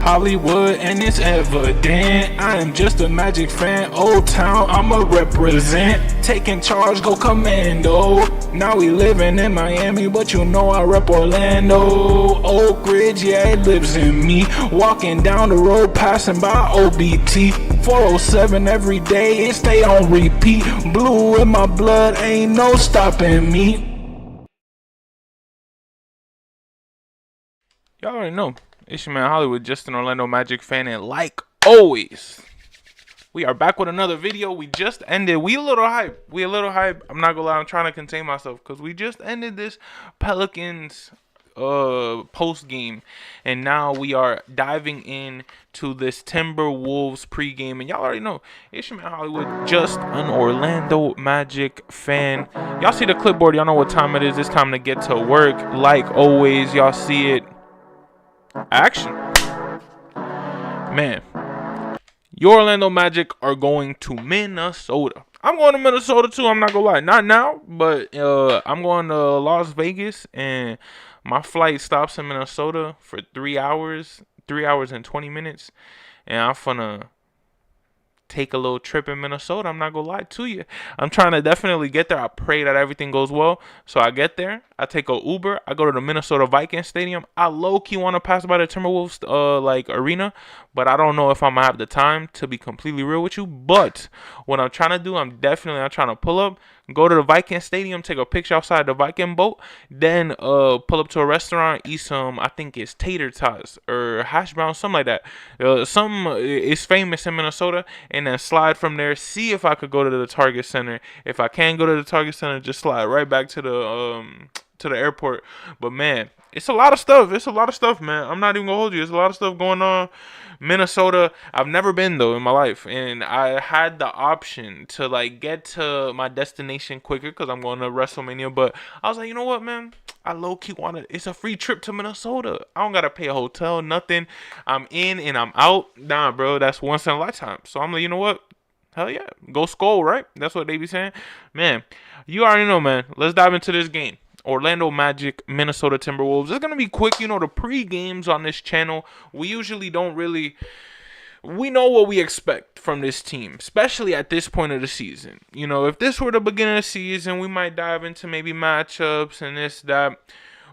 Hollywood and it's evident. I am just a Magic fan. Old Town, I'ma represent. Taking charge, go commando. Now we living in Miami, but you know I rep Orlando. Oak Ridge, yeah, it lives in me. Walking down the road, passing by OBT. 407 every day, it stay on repeat. Blue in my blood, ain't no stopping me. Y'all already know, it's your man Hollywood, just an Orlando Magic fan, and like always, we are back with another video. We just ended, we a little hype, I'm not gonna lie, I'm trying to contain myself, because we just ended this Pelicans post game, and now we are diving in to this Timberwolves pregame. And y'all already know, it's your man Hollywood, just an Orlando Magic fan. Y'all see the clipboard, y'all know what time it is. It's time to get to work. Like always, y'all see it. Action. Man, your Orlando Magic are going to Minnesota. I'm going to Minnesota too, I'm not gonna lie. Not now, but I'm going to Las Vegas, and my flight stops in Minnesota for 3 hours and 20 minutes, and I'm finna take a little trip in Minnesota. I'm not gonna lie to you. I'm trying to definitely get there. I pray that everything goes well. So I get there, I take a Uber, I go to the Minnesota Vikings stadium. I low-key want to pass by the Timberwolves arena, but I don't know if I'm gonna have the time, to be completely real with you. But what I'm trying to do, I'm trying to pull up, go to the Viking stadium, take a picture outside the Viking boat, then pull up to a restaurant, eat some, I think it's tater tots or hash browns, something like that. Something is famous in Minnesota, and then slide from there, see if I could go to the Target Center. If I can't go to the Target Center, just slide right back to the airport. But man, it's a lot of stuff, man. I'm not even gonna hold you. There's a lot of stuff going on. Minnesota, I've never been though in my life, and I had the option to get to my destination quicker because I'm going to WrestleMania. But I was like, you know what, man, I low-key want to, it's a free trip to Minnesota. I don't gotta pay a hotel, nothing. I'm in and I'm out. Nah, bro, that's once in a lifetime. So I'm like, you know what, hell yeah, go Skull, right? That's what they be saying. Man, you already know, man. Let's dive into this game. Orlando Magic, Minnesota Timberwolves. It's going to be quick. You know, the pre-games on this channel, we usually don't really, we know what we expect from this team, especially at this point of the season. You know, if this were the beginning of the season, we might dive into maybe matchups and this, that.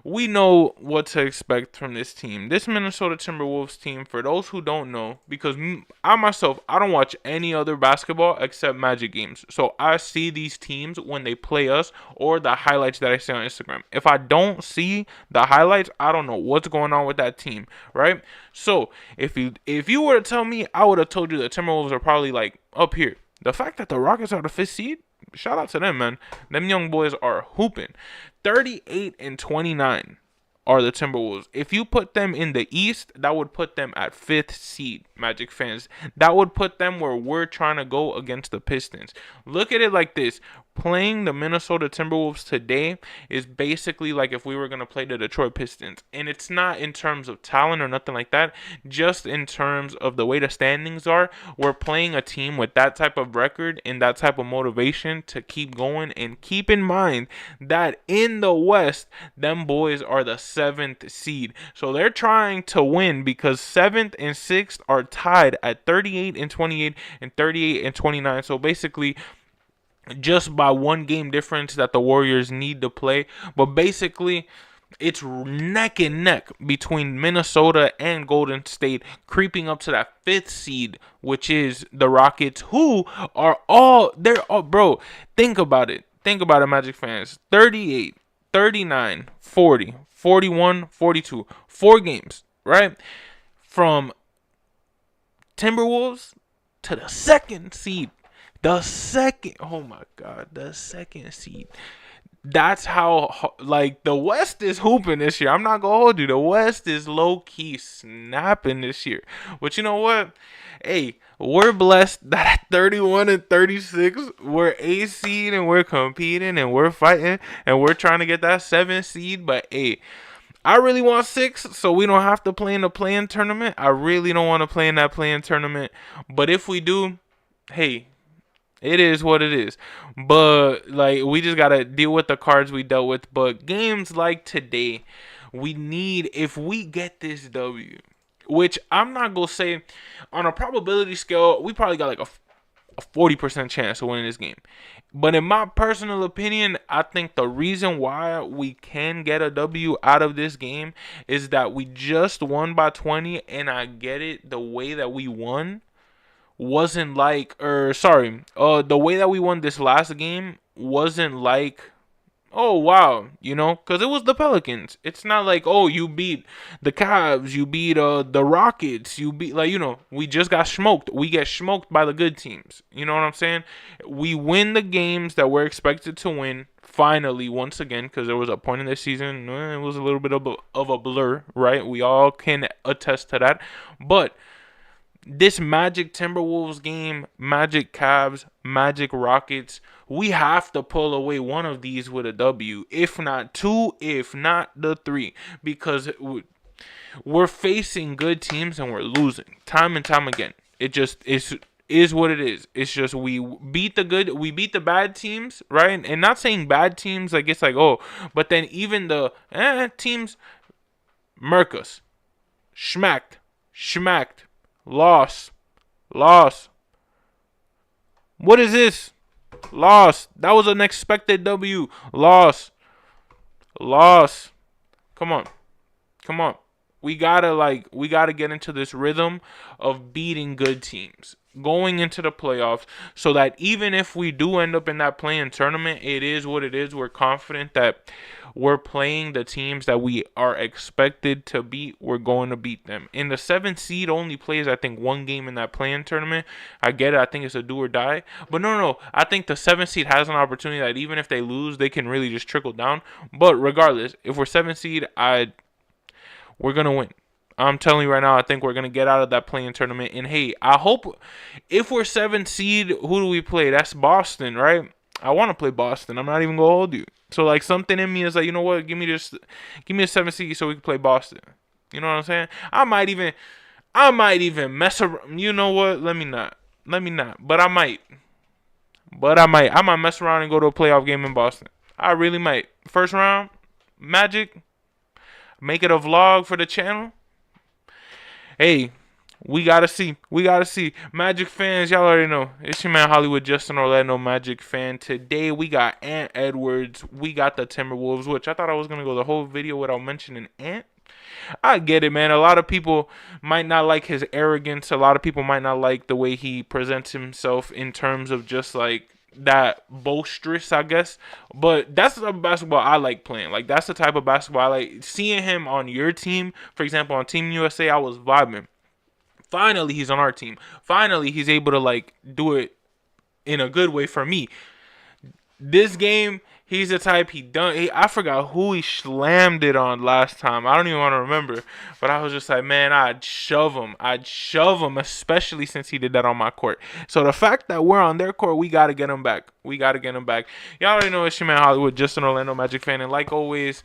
We know what to expect from this team. This Minnesota Timberwolves team, for those who don't know, because I myself, I don't watch any other basketball except Magic games. So I see these teams when they play us or the highlights that I see on Instagram. If I don't see the highlights, I don't know what's going on with that team, right? So if you were to tell me, I would have told you the Timberwolves are probably up here. The fact that the Rockets are the 5th seed, shout out to them, man. Them young boys are hooping. 38-29 are the Timberwolves. If you put them in the East, that would put them at 5th seed, Magic fans. That would put them where we're trying to go against the Pistons. Look at it like this. Playing the Minnesota Timberwolves today is basically like if we were going to play the Detroit Pistons. And it's not in terms of talent or nothing like that. Just in terms of the way the standings are. We're playing a team with that type of record and that type of motivation to keep going. And keep in mind that in the West, them boys are the 7th seed. So they're trying to win because 7th and 6th are tied at 38-28 and 38-29. So basically, just by one game difference that the Warriors need to play. But basically, it's neck and neck between Minnesota and Golden State, creeping up to that 5th seed, which is the Rockets, who are bro, think about it. Think about it, Magic fans. 38, 39, 40, 41, 42. 4 games, right? From Timberwolves to the 2nd seed. The 2nd seed. That's how, the West is hooping this year. I'm not going to hold you. The West is low-key snapping this year. But you know what? Hey, we're blessed that at 31-36, we're A seed and we're competing and we're fighting and we're trying to get that 7th seed. But, hey, I really want 6, so we don't have to play in the play-in tournament. I really don't want to play in that play-in tournament. But if we do, hey, it is what it is. But, we just got to deal with the cards we dealt with. But games like today, we need, if we get this W, which I'm not gonna say on a probability scale, we probably got like a 40% chance of winning this game. But in my personal opinion, I think the reason why we can get a W out of this game is that we just won by 20, and I get it. The way that we won wasn't like, the way that we won this last game wasn't like, oh wow, because it was the Pelicans. It's not like, oh, you beat the Cavs, you beat the Rockets, you beat, like, we just got smoked. We get smoked by the good teams. You know what I'm saying? We win the games that we're expected to win. Finally, once again, because there was a point in this season, it was a little bit of a blur, right? We all can attest to that. But this Magic Timberwolves game, Magic Cavs, Magic Rockets, we have to pull away one of these with a W, if not two, if not the three, because we're facing good teams and we're losing time and time again. It just is what it is. It's just we beat the bad teams, right? And not saying bad teams like it's like, oh, but then even the teams murk us, schmacked. Loss. What is this? Loss. That was an expected W. Loss. Come on. We gotta get into this rhythm of beating good teams, going into the playoffs, so that even if we do end up in that play-in tournament, it is what it is. We're confident that we're playing the teams that we are expected to beat. We're going to beat them. And the 7th seed only plays, I think, one game in that play-in tournament. I get it. I think it's a do or die. But no. I think the 7th seed has an opportunity that even if they lose, they can really just trickle down. But regardless, if we're 7th seed, we're going to win. I'm telling you right now, I think we're going to get out of that play-in tournament. And, hey, I hope if we're 7th seed, who do we play? That's Boston, right? I want to play Boston. I'm not even going to hold you. So, like, something in me is like, you know what? Give me a 7th seed so we can play Boston. You know what I'm saying? I might even mess around. You know what? Let me not. But I might. I might mess around and go to a playoff game in Boston. I really might. First round, Magic. Make it a vlog for the channel. Hey, we gotta see. Magic fans, y'all already know. It's your man Hollywood Justin, Orlando Magic fan. Today we got Ant Edwards. We got the Timberwolves, which I thought I was gonna go the whole video without mentioning Ant. I get it, man. A lot of people might not like his arrogance. A lot of people might not like the way he presents himself in terms of just like that boisterous, I guess. But that's the basketball I like playing. Like, that's the type of basketball I like. Seeing him on your team, for example, on Team USA, I was vibing. Finally, he's on our team. Finally, he's able to, like, do it in a good way for me. This game, he's the type I forgot who he slammed it on last time. I don't even want to remember. But I was just like, man, I'd shove him, especially since he did that on my court. So the fact that we're on their court, we got to get him back. Y'all already know it's your man Hollywood, just an Orlando Magic fan. And like always,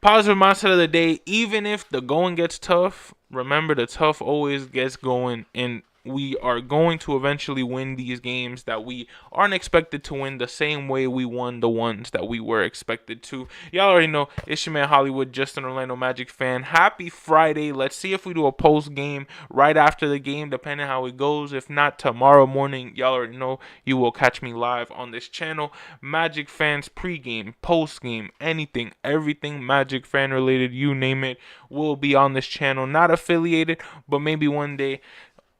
positive mindset of the day. Even if the going gets tough, remember the tough always gets going. And we are going to eventually win these games that we aren't expected to win the same way we won the ones that we were expected to. Y'all already know it's your man Hollywood, just an Orlando Magic fan. Happy Friday. Let's see if we do a post game right after the game, depending how it goes. If not, tomorrow morning, y'all already know you will catch me live on this channel. Magic fans, pregame, post game, anything, everything Magic fan related, you name it, will be on this channel. Not affiliated, but maybe one day.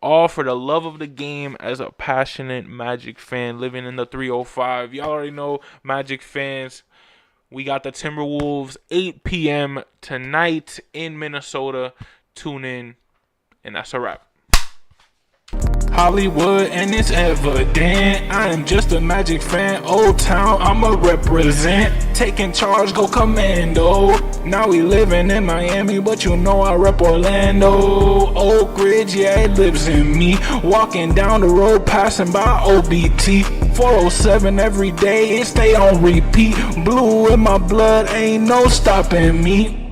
All for the love of the game as a passionate Magic fan living in the 305. Y'all already know, Magic fans, we got the Timberwolves 8 p.m. tonight in Minnesota. Tune in, and that's a wrap. Hollywood, and it's evident I am just a Magic fan. Old Town, I'ma represent. Taking charge, go commando. Now we living in Miami, but you know I rep Orlando. Oak Ridge, yeah, it lives in me. Walking down the road, passing by OBT. 407 every day, it stay on repeat. Blue in my blood, ain't no stopping me.